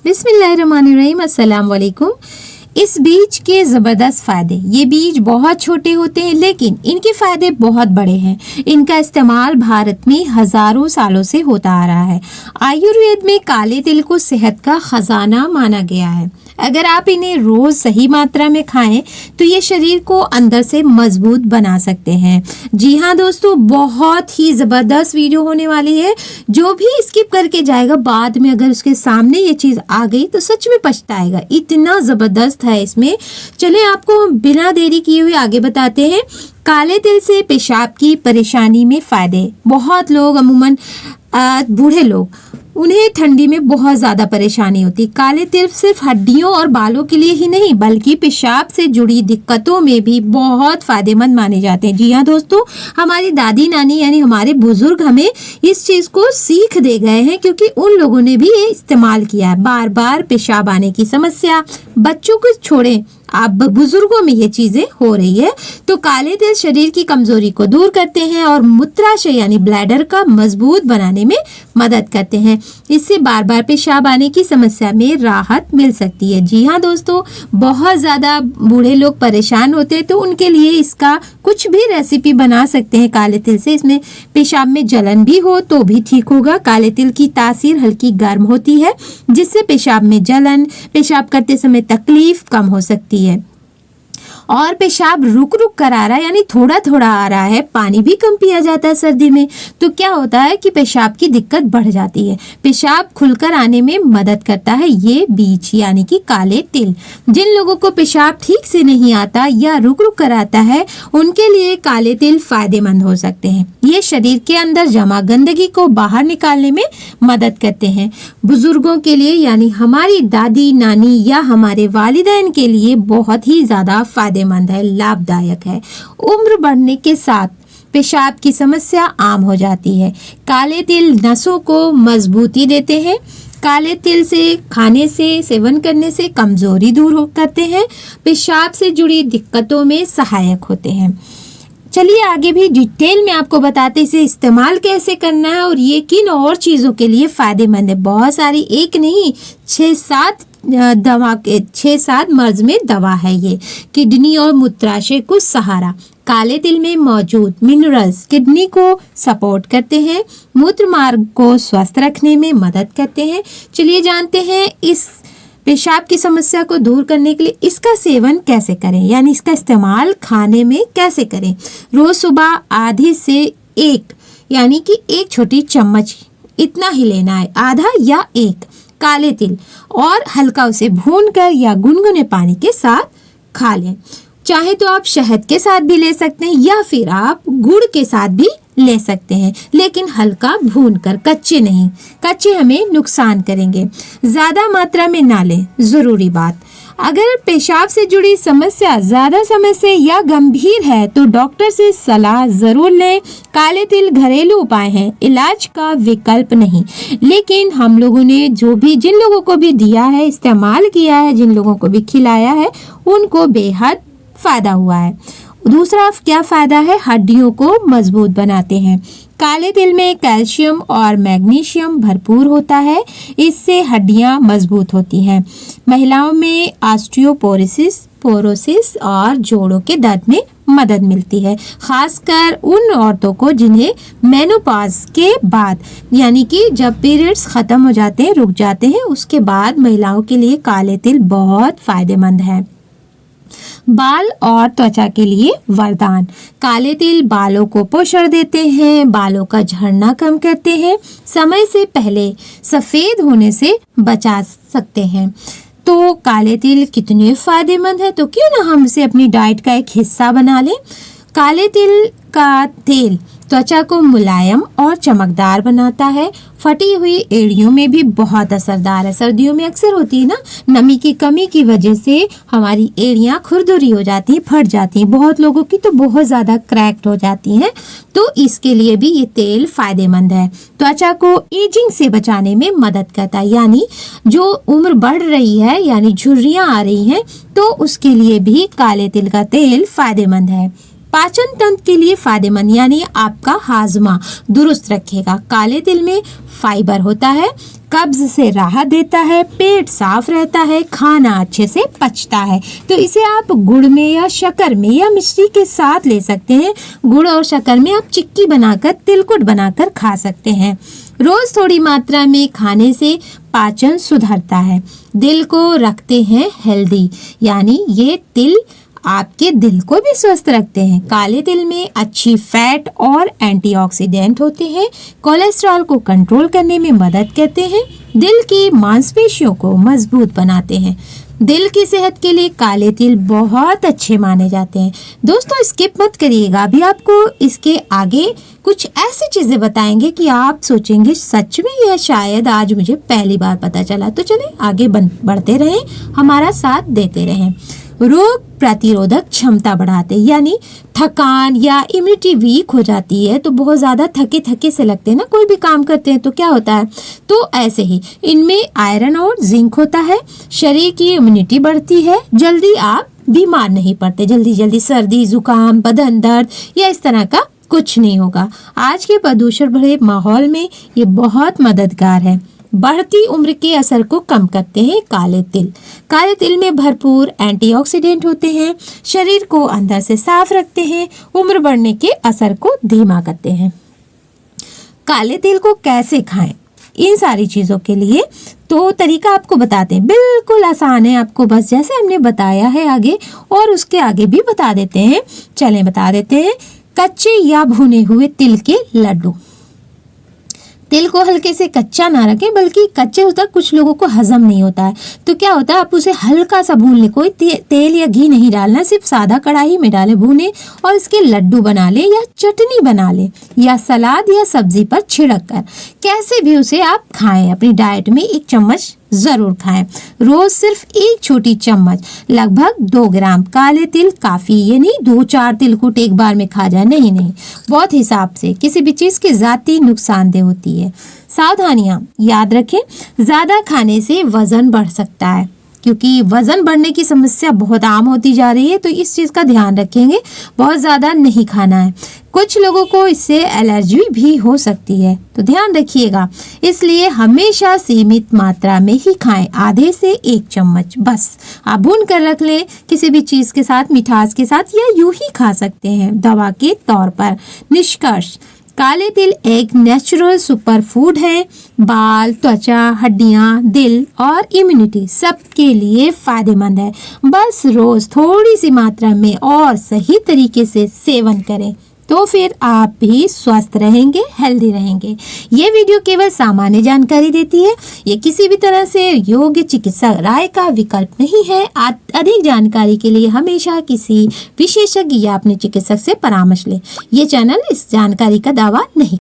बिस्मिल्लाहिर्रहमानिर्रहीम, अस्सलाम वालेकुम। इस बीज के ज़बरदस्त फ़ायदे। ये बीज बहुत छोटे होते हैं लेकिन इनके फ़ायदे बहुत बड़े हैं। इनका इस्तेमाल भारत में हज़ारों सालों से होता आ रहा है। आयुर्वेद में काले तिल को सेहत का ख़जाना माना गया है। अगर आप इन्हें रोज़ सही मात्रा में खाएं तो ये शरीर को अंदर से मजबूत बना सकते हैं। जी हाँ दोस्तों, बहुत ही ज़बरदस्त वीडियो होने वाली है। जो भी स्किप करके जाएगा बाद में अगर उसके सामने ये चीज़ आ गई तो सच में पछताएगा, इतना ज़बरदस्त है इसमें। चले आपको हम बिना देरी किए हुए आगे बताते हैं। काले तिल से पेशाब की परेशानी में फ़ायदे। बहुत लोग अमूमन बूढ़े लोग, उन्हें ठंडी में बहुत ज़्यादा परेशानी होती। काले तिल सिर्फ हड्डियों और बालों के लिए ही नहीं बल्कि पेशाब से जुड़ी दिक्कतों में भी बहुत फ़ायदेमंद माने जाते हैं। जी हाँ दोस्तों, हमारी दादी नानी यानी हमारे बुजुर्ग हमें इस चीज़ को सीख दे गए हैं क्योंकि उन लोगों ने भी ये इस्तेमाल किया है। बार बार पेशाब आने की समस्या, बच्चों को छोड़ें, अब बुजुर्गों में ये चीजें हो रही है। तो काले तिल शरीर की कमजोरी को दूर करते हैं और मूत्राशय यानी ब्लैडर का मजबूत बनाने में मदद करते हैं। इससे बार बार पेशाब आने की समस्या में राहत मिल सकती है। जी हाँ दोस्तों, बहुत ज्यादा बूढ़े लोग परेशान होते हैं तो उनके लिए इसका कुछ भी रेसिपी बना सकते हैं काले तिल से। इसमें पेशाब में जलन भी हो तो भी ठीक होगा। काले तिल की तासीर हल्की गर्म होती है जिससे पेशाब में जलन, पेशाब करते समय तकलीफ कम हो सकती है। और पेशाब रुक रुक कर आ रहा है यानी थोड़ा थोड़ा आ रहा है, पानी भी कम पिया जाता है सर्दी में, तो क्या होता है कि पेशाब की दिक्कत बढ़ जाती है। पेशाब खुलकर आने में मदद करता है ये बीज यानी कि काले तिल। जिन लोगों को पेशाब ठीक से नहीं आता या रुक रुक कर आता है उनके लिए काले तिल फायदेमंद हो सकते हैं। ये शरीर के अंदर जमा गंदगी को बाहर निकालने में मदद करते हैं। बुजुर्गों के लिए यानी हमारी दादी नानी या हमारे वालिदैन के लिए बहुत ही ज्यादा फायदेमंद है, लाभदायक है। उम्र बढ़ने के साथ पेशाब की समस्या आम हो जाती है। काले तिल नसों को मजबूती देते हैं। काले तिल से खाने से, सेवन करने से कमजोरी दूर करते हैं। पेशाब से जुड़ी दिक्कतों में सहायक होते हैं। चलिए आगे भी डिटेल में आपको बताते इसे इस्तेमाल कैसे करना है और ये किन और चीज़ों के लिए फ़ायदेमंद है। बहुत सारी, एक नहीं 6-7 मर्ज में दवा है ये। किडनी और मूत्राशय को सहारा। काले तिल में मौजूद मिनरल्स किडनी को सपोर्ट करते हैं, मूत्र मार्ग को स्वस्थ रखने में मदद करते हैं। चलिए जानते हैं इस पेशाब की समस्या को दूर करने के लिए इसका सेवन कैसे करें, यानी इसका इस्तेमाल खाने में कैसे करें। रोज सुबह आधे से एक यानी कि एक छोटी चम्मच इतना ही लेना है, आधा या एक काले तिल, और हल्का उसे भूनकर या गुनगुने पानी के साथ खा लें। चाहे तो आप शहद के साथ भी ले सकते हैं या फिर आप गुड़ के साथ भी ले सकते हैं, लेकिन हल्का भूनकर, कच्चे नहीं। कच्चे हमें नुकसान करेंगे। ज़्यादा मात्रा में ना लें, ज़रूरी बात। अगर पेशाब से जुड़ी समस्या ज़्यादा समय से या गंभीर है तो डॉक्टर से सलाह ज़रूर लें। काले तिल घरेलू उपाय हैं, इलाज का विकल्प नहीं। लेकिन हम लोगों ने जिन लोगों को भी दिया है, इस्तेमाल किया है, जिन लोगों को भी खिलाया है, उनको बेहद फ़ायदा हुआ है। दूसरा क्या फ़ायदा है, हड्डियों को मजबूत बनाते हैं। काले तिल में कैल्शियम और मैग्नीशियम भरपूर होता है, इससे हड्डियां मजबूत होती हैं। महिलाओं में ऑस्टियोपोरोसिस और जोड़ों के दर्द में मदद मिलती है, खासकर उन औरतों को जिन्हें मेनोपॉज के बाद यानी कि जब पीरियड्स ख़त्म हो जाते हैं, रुक जाते हैं, उसके बाद महिलाओं के लिए काले तिल बहुत फ़ायदेमंद है। बाल और त्वचा के लिए वरदान। काले तिल बालों को पोषण देते हैं, बालों का झड़ना कम करते हैं, समय से पहले सफ़ेद होने से बचा सकते हैं। तो काले तिल कितने फ़ायदेमंद है, तो क्यों ना हम इसे अपनी डाइट का एक हिस्सा बना लें। काले तिल का तेल त्वचा को मुलायम और चमकदार बनाता है। फटी हुई एड़ियों में भी बहुत असरदार है। सर्दियों में अक्सर होती है ना, नमी की कमी की वजह से हमारी एड़ियाँ खुरदुरी हो जाती हैं, फट जाती हैं। बहुत लोगों की तो बहुत ज़्यादा क्रैक्ड हो जाती हैं, तो इसके लिए भी ये तेल फ़ायदेमंद है। त्वचा को एजिंग से बचाने में मदद करता है, यानी जो उम्र बढ़ रही है यानी झुर्रियाँ आ रही हैं, तो उसके लिए भी काले तिल का तेल फ़ायदेमंद है। पाचन तंत्र के लिए फायदेमंद, यानी आपका हाजमा दुरुस्त रखेगा। काले तिल में फाइबर होता है। कब्ज से राहत देता है, पेट साफ रहता है, खाना अच्छे से पचता है। तो इसे आप गुड़ में या शक्कर में या मिश्री के साथ ले सकते हैं। गुड़ और शक्कर में आप चिक्की बनाकर, तिलकुट बनाकर खा सकते हैं। रोज थोड़ी मात्रा में खाने से पाचन सुधरता है, दिल को रखते हैं हेल्दी, यानी ये तिल आपके दिल को भी स्वस्थ रखते हैं। काले तिल में अच्छी फैट और एंटीऑक्सीडेंट होते हैं, कोलेस्ट्रॉल को कंट्रोल करने में मदद करते हैं, दिल की मांसपेशियों को मजबूत बनाते हैं। दिल की सेहत के लिए काले तिल बहुत अच्छे माने जाते हैं। दोस्तों स्किप मत करिएगा, अभी आपको इसके आगे कुछ ऐसी चीजें बताएंगे कि आप सोचेंगे सच में या शायद आज मुझे पहली बार पता चला। तो चलें आगे बढ़ते रहें, हमारा साथ देते रहें। रोग प्रतिरोधक क्षमता बढ़ाते, यानी थकान या इम्यूनिटी वीक हो जाती है तो बहुत ज़्यादा थके थके से लगते हैं ना, कोई भी काम करते हैं तो क्या होता है, तो ऐसे ही इनमें आयरन और जिंक होता है, शरीर की इम्यूनिटी बढ़ती है, जल्दी आप बीमार नहीं पड़ते, जल्दी सर्दी जुकाम बदन दर्द या इस तरह का कुछ नहीं होगा। आज के प्रदूषण भरे माहौल में ये बहुत मददगार है। बढ़ती उम्र के असर को कम करते हैं काले तिल। काले तिल में भरपूर एंटीऑक्सीडेंट होते हैं, शरीर को अंदर से साफ रखते हैं, उम्र बढ़ने के असर को धीमा करते हैं। काले तिल को कैसे खाएं, इन सारी चीज़ों के लिए तो तरीका आपको बताते हैं, बिल्कुल आसान है। आपको बस जैसे हमने बताया है आगे और उसके आगे भी बता देते हैं। चलें बता देते हैं। कच्चे या भुने हुए तिल के लड्डू। तिल को हल्के से कच्चा ना रखें, बल्कि कच्चे होता कुछ लोगों को हजम नहीं होता है, तो क्या होता है आप उसे हल्का सा भून लें, कोई तेल या घी नहीं डालना, सिर्फ सादा कढ़ाई में डालें, भूने और इसके लड्डू बना लें या चटनी बना लें या सलाद या सब्जी पर छिड़क कर कैसे भी उसे आप खाएं। अपनी डाइट में 1 चम्मच जरूर खाएं। रोज सिर्फ 1 छोटी चम्मच, लगभग 2 ग्राम काले तिल काफी, ये नहीं 2-4 तिलकुट एक बार में खा जाए, नहीं, बहुत हिसाब से। किसी भी चीज की ज्यादा नुकसानदेह होती है। सावधानियां याद रखें, ज्यादा खाने से वजन बढ़ सकता है, क्योंकि वजन बढ़ने की समस्या बहुत आम होती जा रही है, तो इस चीज का ध्यान रखेंगे, बहुत ज्यादा नहीं खाना है। कुछ लोगों को इससे एलर्जी भी हो सकती है, तो ध्यान रखिएगा। इसलिए हमेशा सीमित मात्रा में ही खाएं, आधे से 1 चम्मच बस। आप भून कर रख लें किसी भी चीज के साथ, मिठास के साथ, या यूं ही खा सकते हैं दवा के तौर पर। निष्कर्ष, काले तिल एक नेचुरल सुपर फूड है। बाल, त्वचा, हड्डियां, दिल और इम्यूनिटी सबके लिए फायदेमंद है। बस रोज थोड़ी सी मात्रा में और सही तरीके से सेवन करें, तो फिर आप भी स्वस्थ रहेंगे, हेल्दी रहेंगे। ये वीडियो केवल सामान्य जानकारी देती है, ये किसी भी तरह से योग्य चिकित्सा राय का विकल्प नहीं है। अधिक जानकारी के लिए हमेशा किसी विशेषज्ञ या अपने चिकित्सक से परामर्श लें। ये चैनल इस जानकारी का दावा नहीं